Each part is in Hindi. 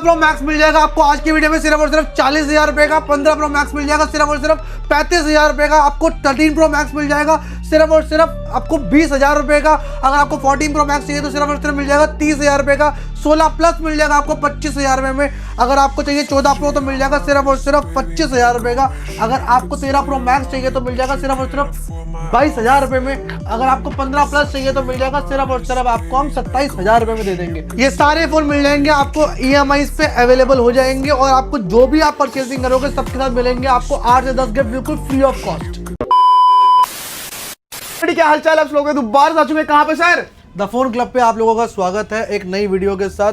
प्रो मैक्स मिल जाएगा आपको आज की वीडियो में सिर्फ और सिर्फ 40,000 रुपए का। 15 प्रो मैक्स मिल जाएगा सिर्फ और सिर्फ 35,000 रुपए का। आपको 13 प्रो मैक्स मिल जाएगा सिर्फ और सिर्फ आपको 20,000 रुपए का। अगर आपको 14 प्रो मैक्स चाहिए तो सिर्फ और सिर्फ मिल जाएगा 30,000 रुपए का। 16 प्लस मिल जाएगा आपको 25,000 रुपए में। अगर आपको चाहिए 14 प्रो तो मिल जाएगा सिर्फ और सिर्फ 25,000 रुपए का। अगर आपको 13 प्रो मैक्स चाहिए तो मिल जाएगा सिर्फ और सिर्फ 22,000 रुपए में। अगर आपको 15 प्लस चाहिए तो मिल जाएगा सिर्फ और सिर्फ आपको हम 27,000 रुपए में दे देंगे। ये सारे फोन मिल जाएंगे आपको EMI पे अवेलेबल हो जाएंगे और आपको जो भी आप परचेसिंग करोगे सबके साथ मिलेंगे आपको 8 से 10 गिफ्ट बिल्कुल फ्री ऑफ कॉस्ट। क्या हालचाल है आप लोगों के? दोबारा आ चुके हैं कहां पे सर? द फोन क्लब पे आप लोगों का स्वागत है। एक नई वीडियो के साथ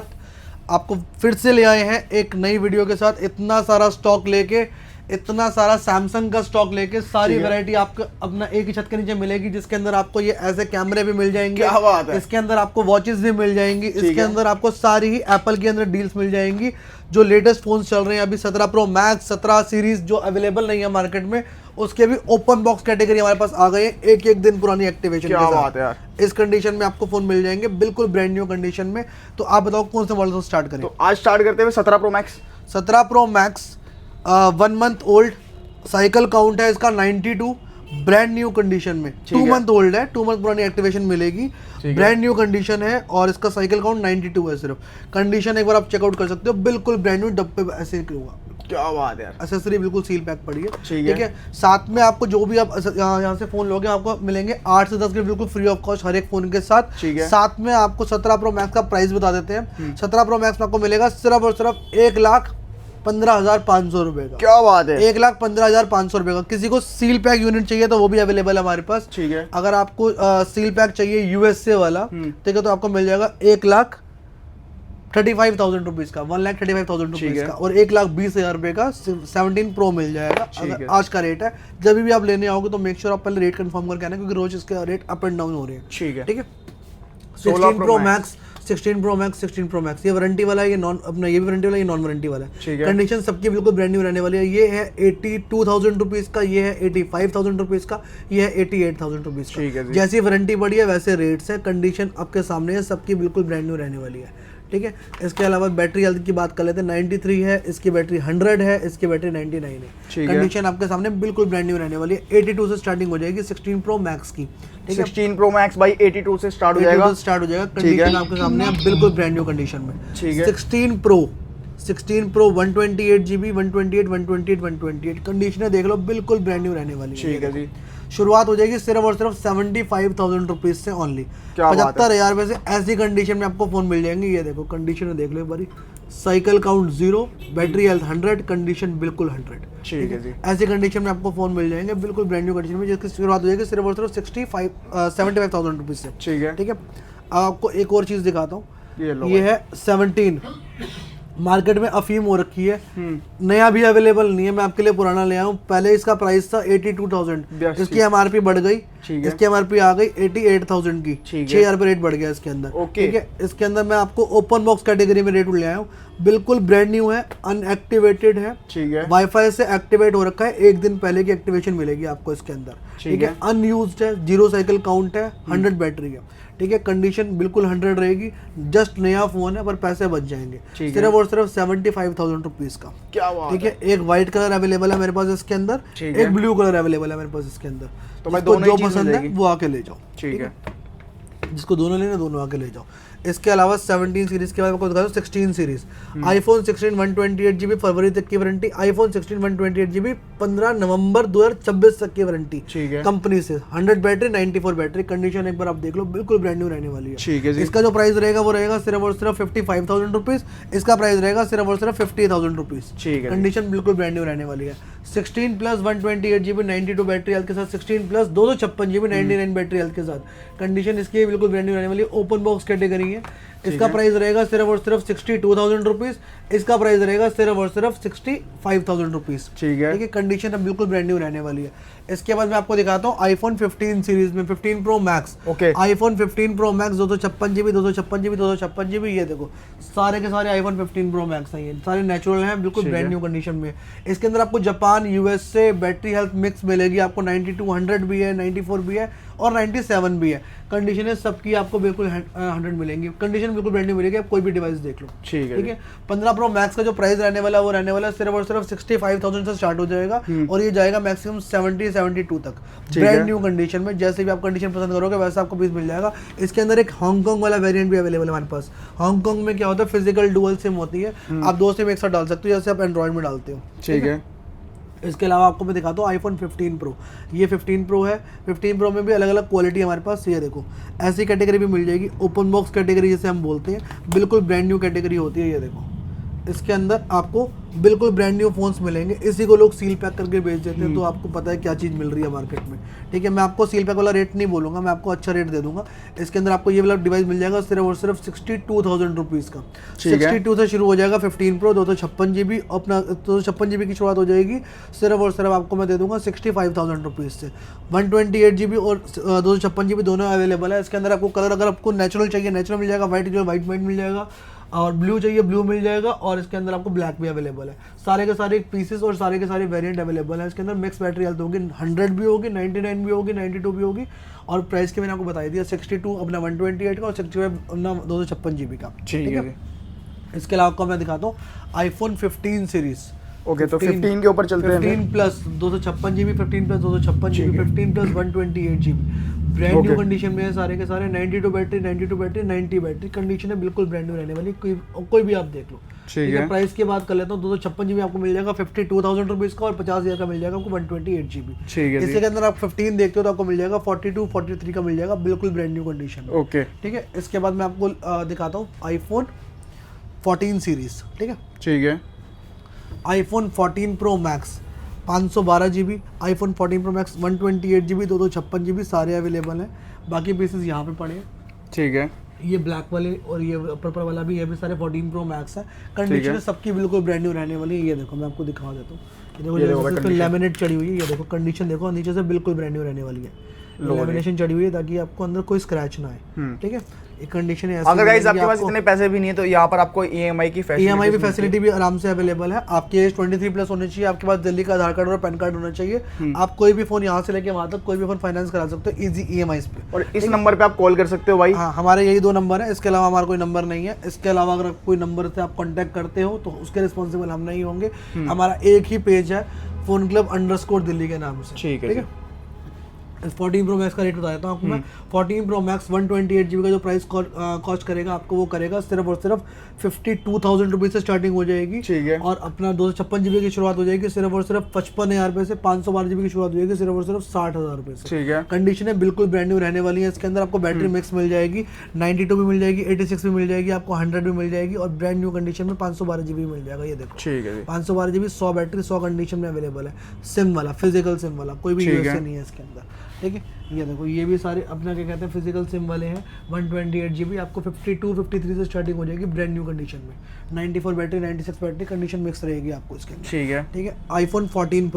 आपको फिर से ले आए हैं, एक नई वीडियो के साथ। इतना सारा स्टॉक लेके, इतना सारा सैमसंग का स्टॉक लेके, सारी वैरायटी आपको अपना एक ही छत के नीचे मिलेगी, जिसके अंदर आपको ये ऐसे कैमरे भी मिल जाएंगे। क्या बात है। इसके अंदर आपको वॉचेस भी मिल जाएंगी। इसके अंदर आपको सारी ही एप्पल के अंदर डील्स मिल जाएंगी। जो लेटेस्ट फोन चल रहे हैं अभी 17 प्रो मैक्स 17 सीरीज जो अवेलेबल नहीं है मार्केट में, उसके भी ओपन बॉक्स कैटेगरी हमारे पास आ गए हैं, एक दिन पुरानी एक्टिवेशन क्या बात है यार। इस कंडीशन में आपको फोन मिल जाएंगे बिल्कुल ब्रांड न्यू कंडीशन में। तो आप बताओ कौन से मॉडल से स्टार्ट करें? तो आज स्टार्ट करते हैं 17 pro max. 17 pro max 1 month old, cycle count है इसका 92, ब्रांड न्यू कंडीशन में। 2 मंथ ओल्ड है, 2 मंथ पुरानी एक्टिवेशन मिलेगी, ब्रांड न्यू कंडीशन है और इसका साइकिल काउंट 92 है सिर्फ। कंडीशन एक बार आप चेकआउट कर सकते हो, बिल्कुल ब्रांड न्यू डब्बे पे ऐसे होगा। क्या बात है यार। एक्सेसरी बिल्कुल सील पैक पड़ी है, ठीक है। साथ में आपको जो भी आप यहाँ से फोन लोगे आपको मिलेंगे 8 से 10 गिफ्ट बिल्कुल फ्री ऑफ कॉस्ट हर एक फोन के साथ। साथ में आपको 17 प्रो मैक्स का प्राइस बता देते हैं। 17 प्रो मैक्स में आपको मिलेगा सिर्फ और सिर्फ 1,15,500 रुपए का। क्या बात है। 1,15,500 रुपए का। किसी को सील पैक यूनिट चाहिए तो वो भी अवेलेबल है हमारे पास, ठीक है। अगर आपको सील पैक चाहिए USA वाला, ठीक है, तो आपको मिल जाएगा 1,35,000 रुपीज का, 1,35,000 रुपीज का। और 1,20,000 रुपए का 17 प्रो मिल जाएगा। अगर आज का रेट है, जब भी आप लेने आओगे तो मेक श्योर आप पहले रेट कंफर्म करके आना, क्योंकि रोज इसके रेट अप एंड डाउन हो रहे हैं, ठीक है। 16 pro max 16 pro max 16 pro max ये वारंटी वाला है, ये नॉन अपना ये भी वारंटी वाला है, ये नॉन वारंटी वाला है। कंडीशन सबकी बिल्कुल ब्रांड न्यू रहने वाली है। ये है 82,000 रुपीज का, ये है 85,000 रुपीज का, ये है 88,000 रुपीज का। जैसी वारंटी बढ़ी है वैसे रेट्स है। कंडीशन आपके सामने है, सबकी बिल्कुल ब्रांड न्यू रहने वाली है, ठीक है। इसके अलावा बैटरी हेल्थ की बात कर लेते हैं। 93 है, इसकी बैटरी 100 है, इसकी बैटरी 99 है। कंडीशन आपके सामने बिल्कुल ब्रांड न्यू रहने वाली है। 82 से स्टार्टिंग हो जाएगी 16 प्रो मैक्स की, 16 प्रो मैक्स भाई 82 से स्टार्ट हो जाएगा। कंडीशन आपके सामने है बिल्कुल ब्रांड न्यू कंडीशन में। 16 प्रो 128 GB 128 कंडीशन देख लो, बिल्कुल ब्रांड न्यू रहने वाली है, ठीक है जी। शुरुआत हो जाएगी सिर्फ और सिर्फ 75,000 रुपीज से ओनली। 75,000 रुपए से ऐसी कंडीशन में आपको फोन मिल जाएंगे। ये देखो कंडीशन देख लो एक बारी, cycle count 0, battery health 100, condition बिल्कुल 100, ठीक है जी। ऐसी कंडीशन में आपको फोन मिल जाएंगे बिल्कुल ब्रांड न्यू कंडीशन में, जिसकी शुरुआत हो जाएगी सिर्फ और सिर्फ 75,000 रुपीज से, ठीक है। आपको एक और चीज दिखाता हूँ, ये है 17। मार्केट में अफीम हो रखी है, नया भी अवेलेबल नहीं है, मैं आपके लिए पुराना ले आया हूँ। पहले इसका प्राइस था 82,000, इसकी MRP बढ़ गई, इसकी MRP आ गई 88,000 की, 6,000 रुपये रेट बढ़ गया इसके अंदर, ठीक है। इसके अंदर मैं आपको ओपन बॉक्स कैटेगरी में रेट ले आया हूँ, बिल्कुल ब्रांड न्यू है, अनएक्टिवेटेड है, वाईफाई से एक्टिवेट हो रखा है, एक दिन पहले की एक्टिवेशन मिलेगी आपको इसके अंदर, ठीक है। अनयूज्ड है, 0 साइकिल काउंट है, 100 बैटरी है, ठीक है। कंडीशन बिल्कुल 100 रहेगी। जस्ट नया फोन है पर पैसे बच जाएंगे, सिर्फ और सिर्फ 75,000 रुपीज का, क्या बात, ठीक है। एक व्हाइट कलर अवेलेबल है मेरे पास इसके अंदर, एक ब्लू कलर अवेलेबल है मेरे पास इसके अंदर। तो मैं दोनों जो पसंद है वो आके ले जाओ, ठीक है। जिसको दोनों लेना दोनों आके ले जाओ। इसके अलावा 17 सीरीज के बाद आपको दिखा दूं 16 सीरीज। iPhone 16 128 GB फरवरी तक की वारंटी, iPhone 16 128 GB 15 नवंबर 2026 तक की वारंटी कंपनी से, 100 बैटरी 94 बैटरी। कंडीशन एक बार आप देख लो, बिल्कुल ब्रांड न्यू रहने वाली है, ठीक है। इसका जो प्राइस रहेगा वो रहेगा सिर्फ और सिर्फ 55,000 रुपीज, इसका प्राइस रहेगा सिर्फ और सिर्फ 50,000 रुपीज, ठीक है। कंडीशन बिल्कुल ब्रांड न्यू रहने वाली है। 16 प्लस 128 GB 92 बैटरी हेल्थ के साथ, 16 प्लस 256 GB 99 बैटरी हेल्थ के साथ। कंडीशन इसकी बिल्कुल ब्रांड न्यू रहने वाली है, ओपन बॉक्स कैटेगरी है। इसका प्राइस रहेगा सिर्फ और सिर्फ 62,000 रुपीज, इसका प्राइस रहेगा सिर्फ और सिर्फ 65,000 रुपीज, ठीक है। कंडीशन अब बिल्कुल ब्रांड न्यू रहने वाली है। इसके बाद मैं आपको दिखाता हूँ iPhone 15 सीरीज में 15 pro max, iPhone 15 pro max 256 GB 256 GB 256 GB। ये देखो सारे के सारे iPhone 15 प्रो मैक्स हैं, ये सारे नेचुरल हैं, बिल्कुल ब्रांड न्यू कंडीशन में। इसके अंदर आपको Japan USA battery health mix मिलेगी आपको, 92 100 भी है, 94 भी है और 97 भी है। कंडीशन है सबकी आपको बिल्कुल 100 मिलेंगी। कंडीशन कंडीशन बिल्कुल ब्रांड न्यू मिलेगी, आप कोई भी डिवाइस देख लो। ठीक है 15 प्रो मैक्स का जो प्राइस रहने वाला है वो रहने वाला है सिर्फ और सिर्फ 65,000 से स्टार्ट हो जाएगा और ये जाएगा मैक्सिमम 70-72 तक ब्रांड न्यू कंडीशन में। जैसे भी आप कंडीशन पसंद करोगे वैसा आपको पीस मिल जाएगा। इसके अंदर एक हांगकांग वाला वेरिएंट भी अवेलेबल है हमारे पास। हांगकांग में क्या होता है, फिजिकल डुअल सिम होती है, आप 2 सिम एक साथ डाल सकते हो जैसे आप एंड्रॉइड में डालते हो। ठीक है। इसके अलावा आपको मैं दिखाता हूँ आईफोन 15 प्रो। ये 15 प्रो है। 15 प्रो में भी अलग अलग क्वालिटी हमारे पास। ये देखो ऐसी कैटेगरी भी मिल जाएगी, ओपन बॉक्स कैटेगरी जिसे हम बोलते हैं, बिल्कुल ब्रांड न्यू कैटेगरी होती है। ये देखो इसके अंदर आपको बिल्कुल ब्रांड न्यू फोन्स मिलेंगे। इसी को लोग सील पैक करके बेच देते हैं, तो आपको पता है क्या चीज़ मिल रही है मार्केट में। ठीक है, मैं आपको सील पैक वाला रेट नहीं बोलूँगा, मैं आपको अच्छा रेट दे दूंगा। इसके अंदर आपको ये वाला डिवाइस मिल जाएगा सिर्फ और सिर्फ 62,000 रुपीज़ का। 62 से शुरू हो जाएगा 15 प्रो 256 GB। अपना 256 GB की शुरुआत हो जाएगी सिर्फ और सिर्फ आपको मैं दे दूंगा 65,000 रुपीज़ से। 128 GB और 256 GB दोनों अवेलेबल है। इसके अंदर आपको कलर अगर आपको नेचुरल चाहिए नेचुरल मिल जाएगा, वाइट जो वाइट मिल जाएगा, और ब्लू चाहिए ब्लू मिल जाएगा, और इसके अंदर आपको ब्लैक भी अवेलेबल है। सारे के सारे पीसेस और सारे के सारे वेरिएंट अवेलेबल है। इसके अंदर मिक्स बैटरी हेल्थ होगी, 100 भी होगी, 99 भी होगी, 92 भी होगी, और प्राइस के मैंने आपको बता दिया 62 अपना 128 का और 65 अपना 256 GB का। ठीक है। इसके अलावा आपको मैं दिखाता हूँ आईफोन 15 सीरीज। ओके, तो 15 के ऊपर चलते हैं। 15 plus 256 GB, 15 plus 256 GB, 15 plus 128 GB, brand new condition में है सारे के सारे। 92 बैटरी 90 बैटरी कंडीशन है, बिल्कुल ब्रांड न्यू रहने वाली, कोई भी आप देख लो। ठीक है। प्राइस की बात कर लेता हूँ, 256 GB आपको मिल जाएगा 52,000 रुपीज़ का, और 50,000 का मिल जाएगा आपको 128 GB। ठीक है। इसके अंदर आप 15 देखते हो तो आपको मिल जाएगा 42-43 का मिल जाएगा, बिल्कुल ब्रांड न्यू कंडीशन। ओके, ठीक है। इसके बाद मैं आपको दिखाता हूँ आईफोन 14 सीरीज। ठीक है। ठीक है। IPhone 14 pro max 512 GB, iPhone 14 pro max 128 GB, 256 GB सारे अवेलेबल हैं। बाकी पीसेस यहाँ पे पड़े हैं। ठीक है। ये ब्लैक वाले और ये पर्पल वाला भी, ये भी सारे 14 प्रो मैक्स है। कंडीशन सबकी बिल्कुल ब्रांड न्यू रहने वाली है। ये देखो मैं आपको दिखा देता हूँ, ये देखो इस पे लेमिनेट चढ़ी हुई है। ये देखो कंडीशन देखो, नीचे से बिल्कुल ब्रांड न्यू रहने वाली है। लेमिनेशन चढ़ी हुई है ताकि आपको अंदर कोई स्क्रैच ना आए। ठीक है। एक कंडीशन है। अगर गाइस आपके पास इतने पैसे भी नहीं है तो यहाँ पर आपको ईएमआई की फैसिलिटी भी आराम से अवेलेबल है। आपकी एज 23 प्लस होनी चाहिए, आपके पास दिल्ली का आधार कार्ड और पैन कार्ड होना चाहिए। आप कोई भी फोन यहाँ से लेके वहाँ तक कोई भी फोन फाइनेंस करा सकते हो इजी ईएमआई पे। और इस नंबर पे आप कॉल कर सकते हो भाई। हाँ, हमारे यही 2 नंबर है, इसके अलावा हमारा कोई नंबर नहीं है। इसके अलावा अगर कोई नंबर से आप कॉन्टैक्ट करते हो तो उसके रिस्पॉन्सिबल हम नहीं होंगे। हमारा एक ही पेज है, फोन क्लब _ दिल्ली के नाम से। ठीक है। 14 प्रो मैक्स का रेट बता देता हूँ आपको मैं। 14 प्रो मैक्स 128 GB का जो प्राइस कॉस्ट करेगा आपको, वो करेगा सिर्फ और सिर्फ 52,000 रुपीज़ से स्टार्टिंग हो जाएगी। ठीक है। और अपना 256 GB की शुरुआत हो जाएगी सिर्फ और सिर्फ 55,000 रुपये से। 512 GB की शुरुआत हो जाएगी सिर्फ और सिर्फ 60,000 रुपये से। ठीक है। कंडीशन है बिल्कुल ब्रांड न्यू रहने वाली है। इसके अंदर आपको बैटरी मिक्स मिल जाएगी, 92 भी मिल जाएगी, 86 भी मिल जाएगी, आपको 100 भी मिल जाएगी, और ब्रांड न्यू कंडीशन में 512 GB मिल जाएगा। ये देखो, ठीक है। 512 GB, 100 बैटरी, 100 कंडीशन में अवेलेबल है। सिम वाला, फिजिकल सिम वाला, कोई भी यूएसए नहीं है इसके अंदर। ठीक है। ये देखो ये भी सारे अपना क्या कहते हैं फिजिकल सिम वाले हैं। 128 GB आपको 52-53 से स्टार्टिंग हो जाएगी ब्रांड न्यू कंडीशन में। 94 बैटरी 96 बैटरी कंडीशन मिक्स रहेगी आपको इसके अंदर। ठीक है। ठीक है। आईफोन 14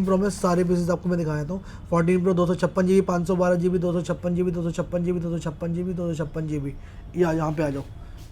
प्रो में सारे पीसेस आपको मैं दिखा देता हूँ। 14 pro 256 GB, 512 GB, 256 GB, 256 GB, 256 GB, 256 GB। यहाँ पे आ जाओ,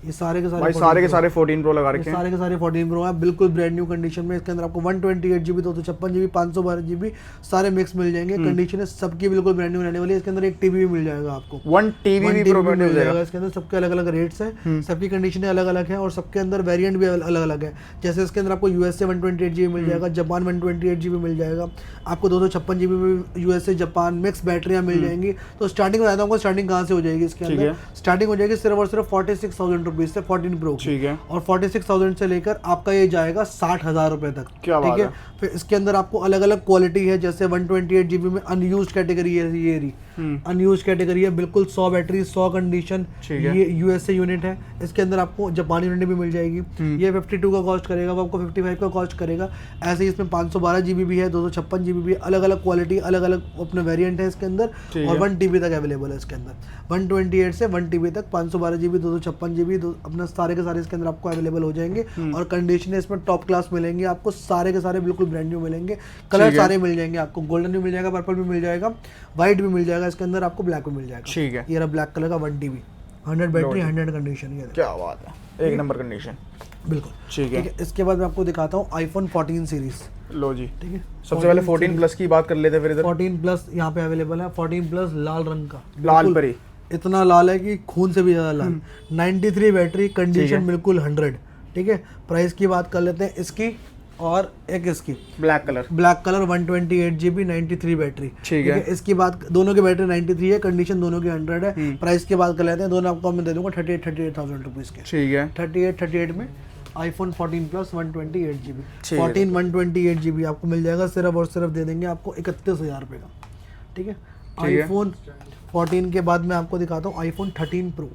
ये सारे के सारे भाई सारे के सारे 14 प्रो लगा रखे हैं। सारे के सारे 14 प्रो है, बिल्कुल ब्रांड न्यू कंडीशन में। इसके अंदर आपको 128 GB, 256 GB, 512 GB सारे मिक्स मिल जाएंगे। कंडीशन है सबकी बिल्कुल ब्रांड न्यू रहने वाली है। इसके अंदर एक टीवी भी मिल जाएगा आपको, 1 टीवी भी प्रोवाइड हो जाएगा। इसके अंदर सबके अलग अलग रेट्स हैं, सबकी कंडीशनें अलग अलग हैं, और सबके अंदर वेरिएंट भी अलग अलग है। जैसे इसके अंदर आपको यूएसए 128 GB मिल जाएगा, जापान 128 GB मिल जाएगा, आपको 256 GB में यूएसए जापान मिक्स बैटरियाँ मिल जाएंगी। तो स्टार्टिंग बताता हूँ स्टार्टिंग कहाँ से हो जाएगी। इसके अंदर स्टार्टिंग हो जाएगी सिर्फ और सिर्फ 46,000 रुपीज़ से 14 प्रो। ठीक है। और 46,000 से लेकर आपका ये जाएगा 60,000 रुपए तक। ठीक है। फिर इसके अंदर आपको अलग अलग क्वालिटी है, जैसे 128 GB में अनयूज्ड कैटेगरी है, ये रही अनयूज्ड कैटेगरी है, बिल्कुल 100 बैटरी 100 कंडीशन, ये यूएसए यूनिट है। इसके अंदर आपको जापानी यूनिट भी मिल जाएगी। ये 52 का कॉस्ट करेगा, वो आपको 55 का कॉस्ट करेगा। ऐसे ही इसमें 512 GB भी है, 256 GB भी है, अलग अलग क्वालिटी अलग अलग अपने वेरिएंट है इसके अंदर। और 1 TB तक अवेलेबल है इसके अंदर, 128 से 1 TB तक 512 GB, 256 GB अपना सारे के सारे इसके अंदर आपको अवेलेबल हो जाएंगे। और कंडीशन इसमें टॉप क्लास मिलेंगे आपको, सारे के सारे बिल्कुल ब्रांड न्यू मिलेंगे। कलर सारे मिल जाएंगे आपको, गोल्डन भी मिल जाएगा, पर्पल भी मिल जाएगा, व्हाइट भी मिल जाएगा, इसके अंदर आपको ब्लैक भी मिल जाएगा। ठीक है। ये रहा ब्लैक कलर का 1 TB, 100 बैटरी, 100 कंडीशन। ये क्या बात है, एक नंबर कंडीशन। बिल्कुल ठीक है। इसके बाद मैं आपको दिखाता हूँ आईफोन 14 सीरीज। लो जी। ठीक है। सबसे पहले 14 प्लस की बात कर लेते हैं फिर इधर। 14 प्लस यहाँ पे अवेलेबल है, 14 प्लस लाल रंग का, लाल परी इतना लाल है कि खून से भी ज़्यादा लाल। 93 बैटरी, कंडीशन बिल्कुल 100। ठीक है, प्राइस की बात कर लेते हैं इसकी और एक इसकी ब्लैक कलर 128 GB 93 बैटरी। ठीक है, इसकी बात, दोनों की बैटरी 93 है, कंडीशन दोनों की 100 है। प्राइस की बात कर लेते हैं, दोनों आपको मैं दे दूंगा 38,000 रुपीज़ के। ठीक है, 38 में iPhone 14 Plus 128 GB 14 128 GB आपको मिल जाएगा, सिर्फ और सिर्फ दे देंगे आपको 31,000 रुपये का। ठीक है, iPhone 14 के बाद मैं आपको दिखाता हूँ iPhone 13 Pro।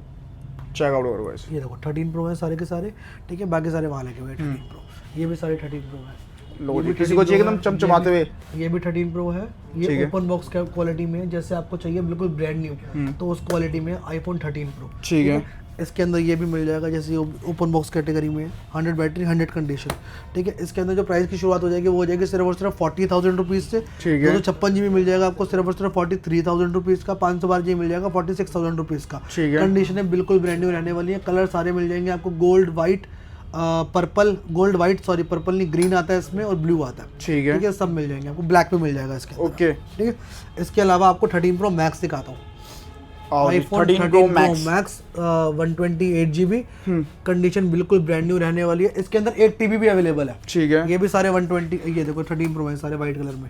चेकआउट करो गाइस, ये देखो 13 Pro है सारे के सारे। ठीक है, बाकी सारे वहाँ लगे हुए 13 Pro, ये भी सारे 13 Pro है। लो जी, किसी को चाहिए एकदम चमचमाते हुए, ये भी 13 Pro है। ये ओपन बॉक्स क्वालिटी में है, जैसे आपको चाहिए बिल्कुल ब्रांड न्यू तो उस क्वालिटी में iPhone 13 Pro। ठीक है, इसके अंदर ये भी मिल जाएगा, जैसे ओपन बॉक्स कैटेगरी में 100 बैटरी 100 कंडीशन। ठीक है, इसके अंदर जो प्राइस की शुरुआत हो जाएगी वो हो जाएगी सिर्फ और सिर्फ 40,000 रुपीज़ से। ठीक है, 256 GB मिल जाएगा आपको सिर्फ और सिर्फ 43,000 रुपीज़ का। 512 GB मिल जाएगा 46,000 रुपीज़ का। ठीक है, कंडीशन है बिल्कुल ब्रांड न्यू रहने वाली है। कलर सारे मिल जाएंगे आपको, gold white purple, gold white sorry purple नहीं, ग्रीन आता है इसमें और ब्लू आता है। ठीक है, ठीक है, सब मिल जाएंगे आपको, ब्लैक पे मिल जाएगा इसके अंदर। ओके, ठीक है, इसके अलावा आपको 13 Pro Max दिखाता हूँ। iPhone 13 Pro Pro Max 128 GB, condition बिल्कुल ब्रांड न्यू रहने वाली है। इसके अंदर 1 TB भी अवेलेबल है। ठीक है, ये भी सारे 120, ये देखो 13 Pro है सारे वाइट कलर में।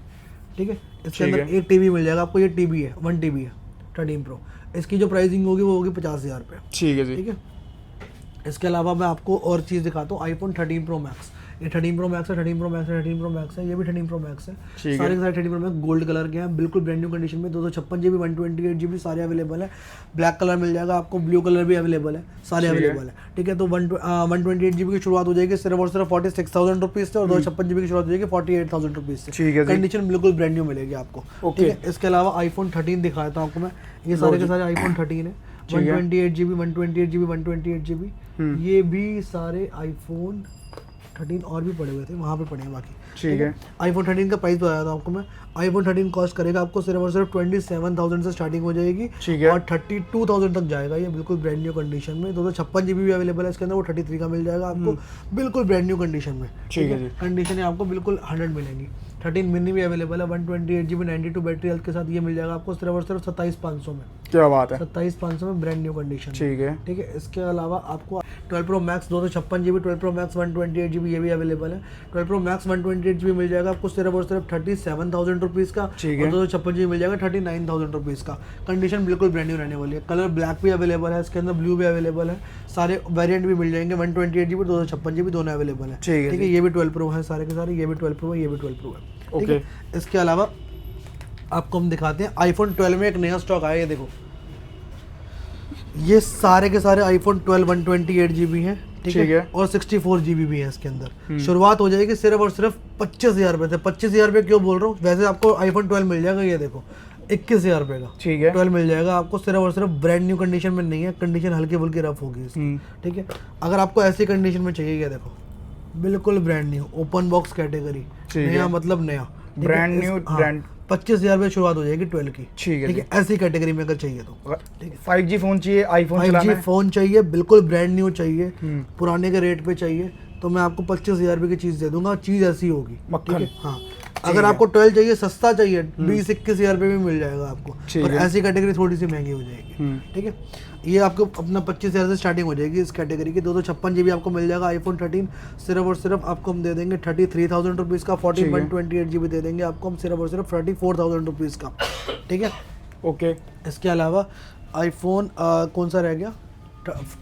ठीक है, इसके ठीक अंदर 1 TB मिल जाएगा आपको, ये TB है 1 TB है 13 Pro। इसकी जो प्राइसिंग होगी वो होगी 50,000 रुपये। ठीक है जी, ठीक है, इसके अलावा मैं आपको और चीज़ दिखाता हूँ, iPhone 13 Pro Max। ये 13 Pro Max है, 13 Pro Max है, 13 Pro Max है, ये भी 13 Pro Max है। सारे के सारे 13 Pro Max गोल्ड कलर के हैं, बिल्कुल ब्रांड न्यू कंडीशन में। 256 GB 128 GB सारे अवेलेबल है। ब्लैक कलर मिल जाएगा आपको, ब्लू कलर भी अवेलेबल है, सारे अवेलेबल है। ठीक है, तो 128 GB की शुरुआत हो जाएगी सिर्फ और सिर्फ 46,000 रुपीज़ से, और 256 GB की शुरुआत हो जाएगी 48,000 रुपीज़ से। ठीक है, कंडीशन बिल्कुल ब्रांड न्यू मिलेगी आपको। ठीक है, इसके अलावा iPhone 13 दिखाता हूँ आपको मैं। ये सारे के सारे iPhone 13 है, 128 GB 128 GB 128 GB। ये भी सारे iPhone 13 और भी पड़े हुए थे, वहाँ पे पड़े हैं बाकी। ठीक है, iPhone 13 का प्राइस बताया था आपको मैं। iPhone 13 कॉस्ट करेगा आपको सिर्फ और सिर्फ 27,000 से स्टार्टिंग हो जाएगी। ठीक है, और 32,000 तक जाएगा ये, बिल्कुल ब्रांड न्यू कंडीशन में। 256 GB भी अवेलेबल है इसके अंदर, वो 33 का मिल जाएगा आपको, बिल्कुल ब्रांड न्यू कंडीशन में। ठीक है, कंडीशन आपको बिल्कुल 100 मिलेंगी। 13 मिनी भी अवेलेबल है, 128 GB 92 बैटरी हेल्थ के साथ, ये मिल जाएगा आपको सिर्फ और सिर्फ 27,500 में। क्या बात है, 27,500 में ब्रांड न्यू कंडीशन। ठीक है, ठीक है, इसके अलावा आपको 12 Pro Max 256 GB, 12 Pro Max 128 GB ये भी अवेलेबल है। 12 Pro Max 128 GB मिल जाएगा आपको सिर्फ और सिर्फ 37,000 रुपीज़ का। ठीक है, और 256 GB मिल जाएगा 39,000 रुपीज़ का। कंडीशन बिल्कुल ब्रांड न्यू रहने वाली है। कलर ब्लैक भी अवेलेबल है इसके अंदर, ब्लू भी अवेलेबल है, सारे वेरिएंट भी मिल जाएंगे। 128 GB 256 GB दोनों अवेलेबल है। ठीक है, ये भी 12 Pro है सारे के सारे, ये भी 12 Pro है, ये भी 12 Pro है। ठीक है, इसके अलावा आपको हम दिखाते हैं iPhone 12 में एक नया स्टॉक आया है, ये देखो। ये सारे के सारे iPhone 12 128 GB हैं। ठीक है, और 64 GB भी है इसके अंदर। शुरुआत हो जाएगी सिर्फ और सिर्फ 25,000 रुपये से। 25,000 रुपये क्यों बोल रहा हूँ, वैसे आपको iPhone 12 मिल जाएगा, ये देखो 21,000 रुपये का। ठीक है, 12 मिल जाएगा आपको सिर्फ और सिर्फ, ब्रांड न्यू कंडीशन में नहीं है, कंडीशन हल्की फुल्की रफ होगी इसकी। ठीक है, अगर आपको ऐसी कंडीशन में चाहिए, ये देखो बिल्कुल brand new open box category, नया मतलब नया ब्रांड न्यू ब्रांड। 25,000 रुपये शुरुआत हो जाएगी 12 की। ठीक है, ऐसी कैटेगरी में अगर चाहिए तो। ठीक है, 5G फोन चाहिए, आईफोन 5G फोन चाहिए, बिल्कुल ब्रांड न्यू चाहिए, पुराने के रेट पे चाहिए, तो मैं आपको 25,000 रुपये की चीज़ दे दूंगा, चीज़ ऐसी होगी। मक्खन। हाँ, अगर आपको 12 चाहिए, सस्ता चाहिए, 20-21,000 रुपये भी मिल जाएगा आपको, और ऐसी कैटेगरी थोड़ी सी महंगी हो जाएगी। ठीक है, ये आपको अपना 25,000 से स्टार्टिंग हो जाएगी इस कैटेगरी की। 256 GB आपको मिल जाएगा iPhone 13, सिर्फ और सिर्फ आपको हम दे देंगे 33,000 रुपीज़ का। 14 128 GB दे देंगे आपको हम सिर्फ और सिर्फ 34,000 रुपीज़ का। ठीक है, ओके। इसके अलावा iPhone कौन सा रह गया,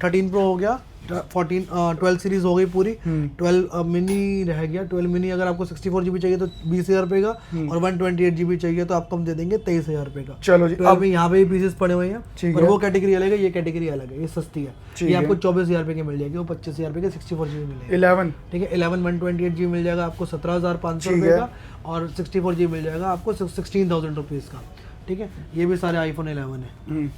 13 Pro हो गया, 12 सीरीज हो गई पूरी, 12 मिनी रह गया। 12 मिनी अगर आपको 64 GB चाहिए तो 20,000 रुपये का, और 128 GB चाहिए तो आपको हम दे देंगे 23,000 रुपये का। चलो जी, अब यहाँ पे पीसेस पड़े हुए हैं, पर वो कैटेगरी अलग है, ये कैटेगरी अलग है, ये सस्ती है। ये आपको 24,000 रुपये की मिल जाएगी, वो 25,000 रुपये की 64 GB मिलेगी। 11, ठीक है, 11 128 GB मिल जाएगा आपको 17,500 रुपये का, और 64 GB मिल जाएगा आपको 16,000 रुपीज़ का। ठीक है, ये भी सारे iPhone 11 है,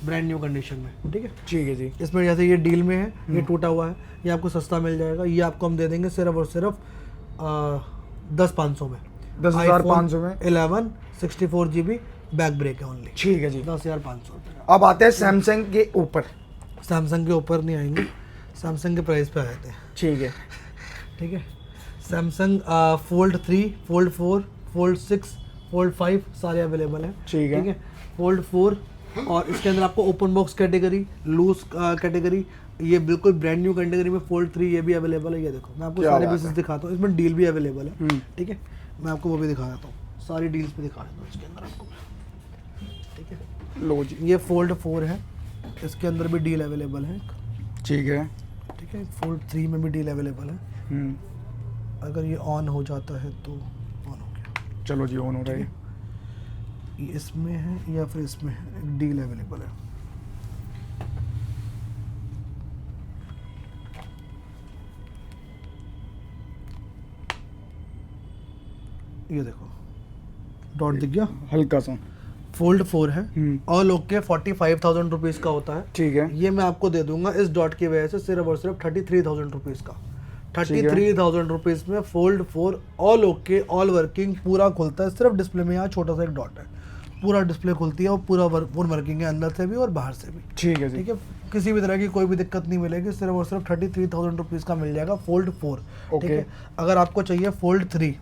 ब्रांड न्यू कंडीशन में। ठीक है, ठीक है जी। इसमें जैसे ये डील में है, ये टूटा हुआ है, ये आपको सस्ता मिल जाएगा, ये आपको हम दे देंगे सिर्फ और सिर्फ 10,500 में। 10,500 में 11 64 GB बैक ब्रेक है ओनली। ठीक है जी, 10,500 रुपये। अब आते हैं सैमसंग के ऊपर। सैमसंग के ऊपर नहीं आएंगे, सैमसंग के प्राइस पे आ जाते हैं। ठीक है, ठीक है, Samsung Fold 3, Fold 4, Fold 6, Fold 5 सारे अवेलेबल हैं। ठीक है, ठीक है, Fold 4, और इसके अंदर आपको open box category, loose category, ये बिल्कुल ब्रांड न्यू कैटेगरी में फोल्ड 3 ये भी अवेलेबल है। ये देखो मैं आपको सारे पीसेस दिखाता हूँ, इसमें डील भी अवेलेबल है, ठीक है। मैं आपको वो भी दिखा देता हूँ, सारी डील्स भी दिखा देता हूँ इसके अंदर आपको, ठीक है। लो जी, ये फोल्ड 4 है, इसके अंदर भी डील अवेलेबल है, ठीक है। ठीक है। फोल्ड 3 में भी डील अवेलेबल है। अगर ये ऑन हो जाता है तो ऑन हो गया, चलो जी, ऑन हो रहा है। ये इसमें है या फिर इसमें है, एक डील अवेलेबल है। ये देखो डॉट दिख गया, हल्का सा। फोल्ड 4 है, ऑल ओके, 45,000 रुपीज़ का होता है, ठीक है। ये मैं आपको दे दूंगा इस डॉट की वजह से सिर्फ और सिर्फ 33,000 रुपीज़ का। 33,000 रुपीज़ में fold 4 all okay, all working, पूरा खुलता है। सिर्फ डिस्प्ले में यहाँ छोटा सा एक डॉट है, पूरा डिस्प्ले खुलती है और पूरा फोन वर्किंग है, अंदर से भी और बाहर से भी, ठीक है जी। ठीक है। किसी भी तरह की कोई भी दिक्कत नहीं मिलेगी, सिर्फ और सिर्फ 33,000 रुपीज़ का मिल जाएगा फोल्ड 4, ठीक है। अगर आपको चाहिए फोल्ड 3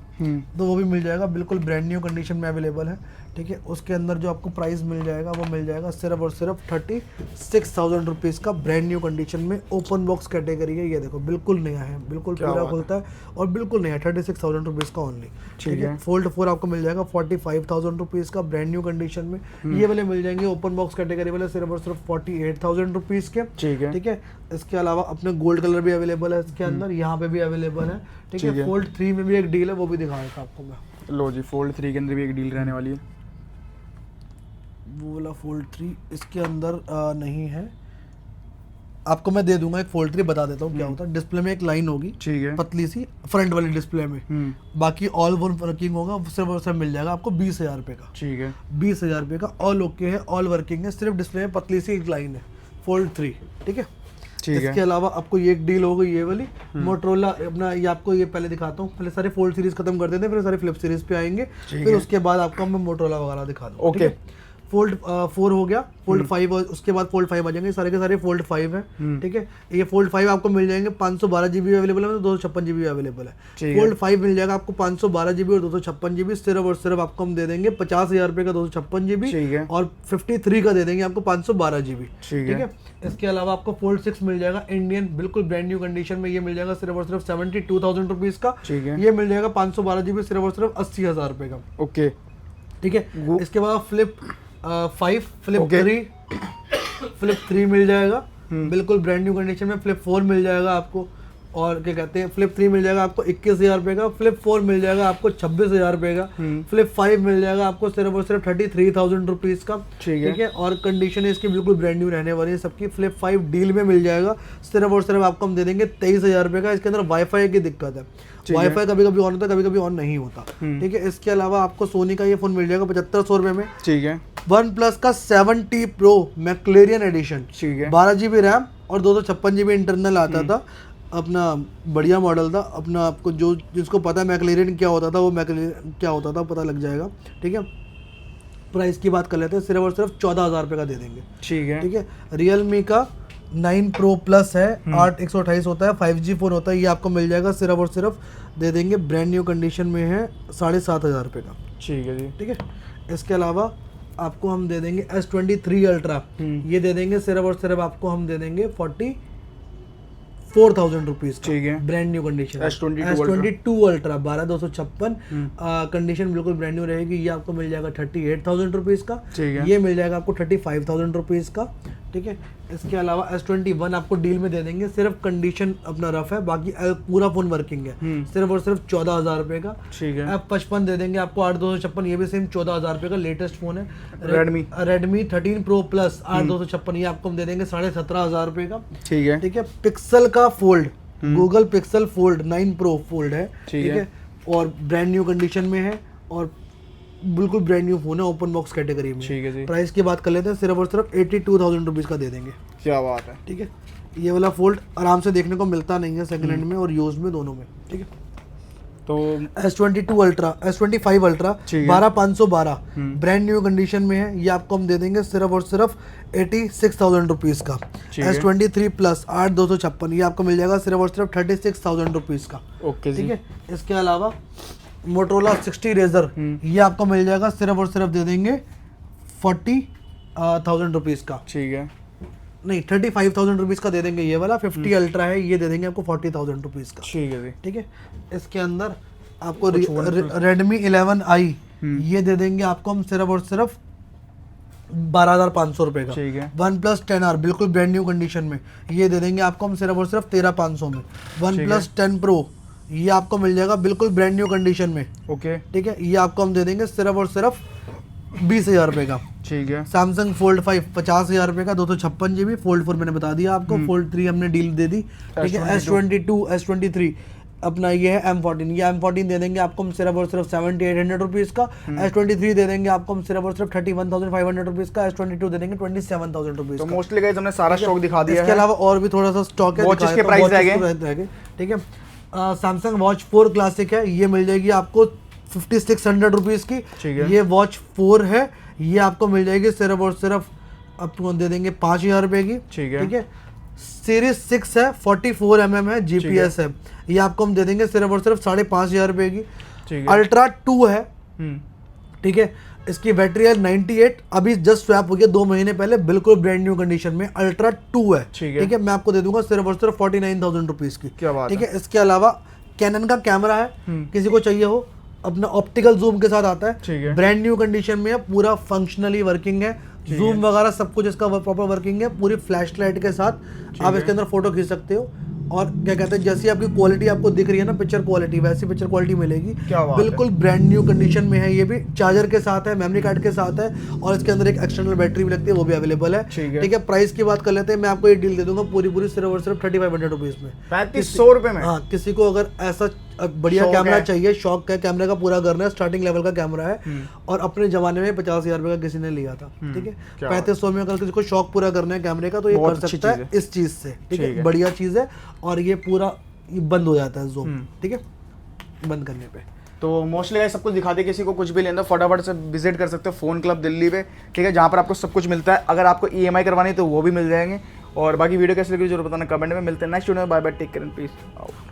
तो वो भी मिल जाएगा, बिल्कुल ब्रांड न्यू कंडीशन में अवेलेबल है, ठीक है। उसके अंदर जो आपको प्राइस मिल जाएगा वो मिल जाएगा सिर्फ और सिर्फ 36,000 रुपीज़ का, ब्रांड न्यू कंडीशन में, ओपन बॉक्स कैटेगरी है। ये देखो बिल्कुल नया है, बिल्कुल पूरा खुलता है और बिल्कुल नया, 36,000 रुपीज़ का ओनली, ठीक है। फोल्ड 4 आपको मिल जाएगा 45,000 रुपीज़ का, ब्रांड न्यू कंडीशन में। ये वाले मिल जाएंगे ओपन बॉक्स कैटेगरी वाले सिर्फ और सिर्फ 48,000 रुपीज़ के, ठीक है, ठीक है। इसके अलावा अपने गोल्ड कलर भी अवेलेबल है इसके अंदर, यहाँ पे भी अवेलेबल है, ठीक है। फोल्ड 3 में भी एक डील है, वो भी दिखा देता आपको मैं। लो जी, फोल्ड 3 के अंदर भी एक डील रहने वाली है। वो वाला फोल्ड 3 इसके अंदर नहीं है, आपको मैं दे दूंगा एक फोल्ड 3, बता देता हूँ क्या होता है। डिस्प्ले में एक लाइन होगी, ठीक है, पतली सी फ्रंट वाली डिस्प्ले में, बाकी ऑल वन वर्किंग होगा, सिर्फ और सिर्फ मिल जाएगा आपको 20,000 रुपये का, ठीक है। 20,000 रुपये का, ऑल ओके है, ऑल वर्किंग है, सिर्फ डिस्प्ले में पतली सी एक लाइन है, फोल्ड 3, ठीक है। इसके अलावा आपको ये एक डील हो गई, ये वाली मोटरोला अपना, ये आपको ये पहले दिखाता हूँ, पहले सारे फोल्ड सीरीज खत्म कर देते हैं, फिर सारे फ्लिप सीरीज पे आएंगे, फिर उसके बाद आपको मैं मोटरोला वगैरह दिखा दूँ, ओके। फोल्ड 4 हो गया, फोल्ड 5 उसके बाद फोल्ड 5 आ जाएंगे, सारे के सारे फोल्ड 5 है, ठीक है। ये फोल्ड 5 आपको मिल जाएंगे 512 GB अवेलेबल है, 256 GB अवेलेबल है। फोल्ड 5 मिल जाएगा आपको 512 GB और 256 GB, सिर्फ और सिर्फ आपको हम दे देंगे 50,000 रुपये का 256 GB और 53 का दे देंगे आपको 512 GB, ठीक है। इसके अलावा आपको फोल्ड 6 मिल जाएगा इंडियन, बिल्कुल ब्रांड न्यू कंडीशन में, ये मिल जाएगा सिर्फ और सिर्फ 72,000 रुपीज़ का, ये मिल जाएगा 512 GB सिर्फ और सिर्फ 80,000 रुपये का, ओके, ठीक है। इसके बाद फ्लिप 5, फ्लिप 3, फ्लिप 3 मिल जाएगा, बिल्कुल ब्रांड न्यू कंडीशन में। फ्लिप 4 मिल जाएगा आपको, और क्या कहते हैं, फ्लिप 3 मिल जाएगा आपको 21,000 रुपये का, फ्लिप 4 मिल जाएगा आपको 26,000 रुपये का, फ्लिप 5 मिल जाएगा आपको सिर्फ और सिर्फ 33,000 रुपीज़ का, ठीक है। और कंडीशन इसकी बिल्कुल ब्रांड न्यू रहने वाली है सबकी। फ्लिप 5 डील में मिल जाएगा, सिर्फ और सिर्फ आपको हम दे देंगे 23,000 रुपये का। इसके अंदर वाईफाई की दिक्कत है, वाईफाई कभी कभी ऑन होता है, कभी कभी ऑन नहीं होता, ठीक है। इसके अलावा आपको सोनी का ये फोन मिल जाएगा 7500 रुपये में, ठीक है। वन प्लस का 7T प्रो मैक्लेरियन एडिशन, ठीक है। 12 GB रैम और 256 GB इंटरनल आता था, अपना बढ़िया मॉडल था अपना। आपको जो जिसको पता है मैक्लेरियन क्या होता था, वो मैक्लेरियन क्या होता था पता लग जाएगा, ठीक है। प्राइस की बात कर लेते हैं, सिर्फ और सिर्फ 14,000 रुपये का दे देंगे, ठीक है, ठीक है। रियलमी का 9 Pro Plus है, 8/128 होता है, 5G फ़ोन होता है, ये आपको मिल जाएगा सिर्फ और सिर्फ दे देंगे, ब्रांड न्यू कंडीशन में है, 7,500 रुपये का, ठीक है जी, ठीक है। इसके अलावा आपको हम दे देंगे S23 अल्ट्रा, ये दे देंगे सिर्फ और सिर्फ आपको हम दे देंगे 44,000 रुपीज़, ठीक है, brand new condition. S22 ultra 12,256 condition बिल्कुल ब्रांड न्यू रहेगी, ये आपको मिल जाएगा 38,000 रुपीज़ का, ये मिल जाएगा आपको 35,000 रुपीज़ का, ठीक है। इसके अलावा S21 आपको डील में दे देंगे, सिर्फ कंडीशन अपना रफ है, बाकी पूरा फोन वर्किंग है, सिर्फ और सिर्फ 14,000 रुपये का, ठीक है। F55 दे देंगे आपको 8/256, ये भी सेम 14,000 रुपये का लेटेस्ट फोन है। रेडमी 13 Pro Plus 8/256, ये आपको हम दे देंगे 17,500 रुपये का, ठीक है, ठीक है। पिक्सल का fold, Google pixel fold 9 Pro fold है, ठीक है, और ब्रांड न्यू कंडीशन में है और बिल्कुल ब्रांड न्यू फोन है, ओपन बॉक्स कैटेगरी में, ठीक है जी। प्राइस की बात कर लेते हैं, सिर्फ और सिर्फ 82,000 रुपीज़ का दे देंगे, क्या बात है, ठीक है। ये वाला फोल्ड आराम से देखने को मिलता नहीं है सेकंड हैंड में और यूज में, दोनों में, ठीक है। तो S22 ultra, S25 ultra 12,512 brand new condition में है, ये आपको हम दे देंगे सिर्फ और सिर्फ 86,000 रुपीज़ का। S23 प्लस 8/256, ये आपको मिल जाएगा सिर्फ और सिर्फ 36,000 रुपीज़ का, ओके, ठीक है। इसके अलावा मोटरोला 60 रेजर, ये आपको मिल जाएगा सिर्फ और सिर्फ दे देंगे रुपीज़ का, ठीक है। नहीं 35,000 रुपीज़ का दे देंगे ये वाला। 50 अल्ट्रा है, ये दे देंगे आपको 40,000 रुपीज़ का, ठीक है जी। ठीक है। इसके अंदर आपको Redmi 11i ये दे देंगे आपको हम सिर्फ और सिर्फ 12,500 रुपये का, ठीक है। OnePlus 10R बिल्कुल ब्रांड न्यू कंडीशन में ये दे देंगे आपको हम सिर्फ और सिर्फ 13,500 में। OnePlus 10 Pro ये आपको मिल जाएगा बिल्कुल ब्रांड न्यू कंडीशन में, ओके, ठीक है। ये आपको हम दे देंगे सिर्फ और सिर्फ 20,000 रुपये का, ठीक है। Samsung Fold 5 50,000 रुपये का, 256 GB। Fold 4 मैंने बता दिया आपको, Fold 3 हमने डील दे दी, ठीक है। S22 S23 अपना ये है M14, ये M14 दे देंगे आपको हम सिर्फ और सिर्फ 7,800 रुपीज़ का। S23 दे देंगे आपको हम सिर्फ और सिर्फ 31,500 रुपीज़ का। S22 दे देंगे 27,000 रुपीज़ तो का। मोस्टली गाइस हमने सारा स्टॉक दिखा दिया इसके है। अलावा और भी थोड़ा सा स्टॉक है, वॉचेस के प्राइस रहेंगे, ठीक है। Samsung Watch 4 क्लासिक है, ये मिल जाएगी आपको 5,600 रुपीज़ की, ठीक है। ये Watch 4 है, ये आपको मिल जाएगी सिर्फ और सिर्फ आपको दे देंगे 5,000 रुपये की, ठीक है। ठीक है। सीरीज 6 है, 44 mm है, GPS है, ये आपको हम दे देंगे सिर्फ और सिर्फ 5,500 रुपये की, ठीक है। अल्ट्रा 2 है, ठीक है। इसकी बैटरी है 98, अभी जस्ट स्वैप हो गया 2 महीने पहले, बिल्कुल ब्रांड न्यू कंडीशन में अल्ट्रा 2 है, ठीक है। मैं आपको दे दूंगा सिर्फ और सिर्फ 49,000 रुपीज़ की, क्या बात ठीक है। इसके अलावा कैनन का कैमरा है, किसी को चाहिए हो, अपना ऑप्टिकल जूम के साथ आता ठीक है, है। ब्रांड न्यू कंडीशन में है, पूरा फंक्शनली वर्किंग है, जूम वगैरह सब कुछ इसका प्रॉपर वर्किंग है, पूरी फ्लैश लाइट के साथ आप इसके अंदर फोटो खींच सकते हो। और क्या कहते हैं, जैसी आपकी क्वालिटी आपको दिख रही है ना पिक्चर क्वालिटी, वैसी पिक्चर क्वालिटी मिलेगी, बिल्कुल ब्रांड न्यू कंडीशन में है। ये भी चार्जर के साथ है, मेमोरी कार्ड के साथ है, और इसके अंदर एक एक्सटर्नल बैटरी भी लगती है, वो भी अवेलेबल है, ठीक है। प्राइस की बात कर लेते हैं, मैं आपको ये डील दे दूंगा पूरी सिर्फ और सिर्फ 3,500 रुपीज़ में, 3,500 रुपये में। हाँ, किसी को अगर ऐसा बढ़िया कैमरा चाहिए, शौक है कैमरे का पूरा करना है, स्टार्टिंग लेवल का कैमरा है, और अपने जमाने में 50,000 रुपये का किसी ने लिया था, ठीक है। 3,500 में अगर किसी को शौक पूरा करना है कैमरे का तो ये कर सकता है इस चीज़ से, ठीक है। बढ़िया चीज़ है, और ये पूरा बंद हो जाता है जूम, ठीक है, बंद करने पे। तो मोस्टली गाइस सब कुछ दिखा दिया, किसी को कुछ भी लेना फटाफट से विजिट कर सकते हो फोन क्लब दिल्ली पे, ठीक है, जहाँ पर आपको सब कुछ मिलता है। अगर आपको EMI करवानी है तो वो भी मिल जाएंगे। और बाकी वीडियो कैसे लगी जरूर बताना कमेंट में। मिलते हैं नेक्स्ट वीडियो में, bye bye, take care and peace out.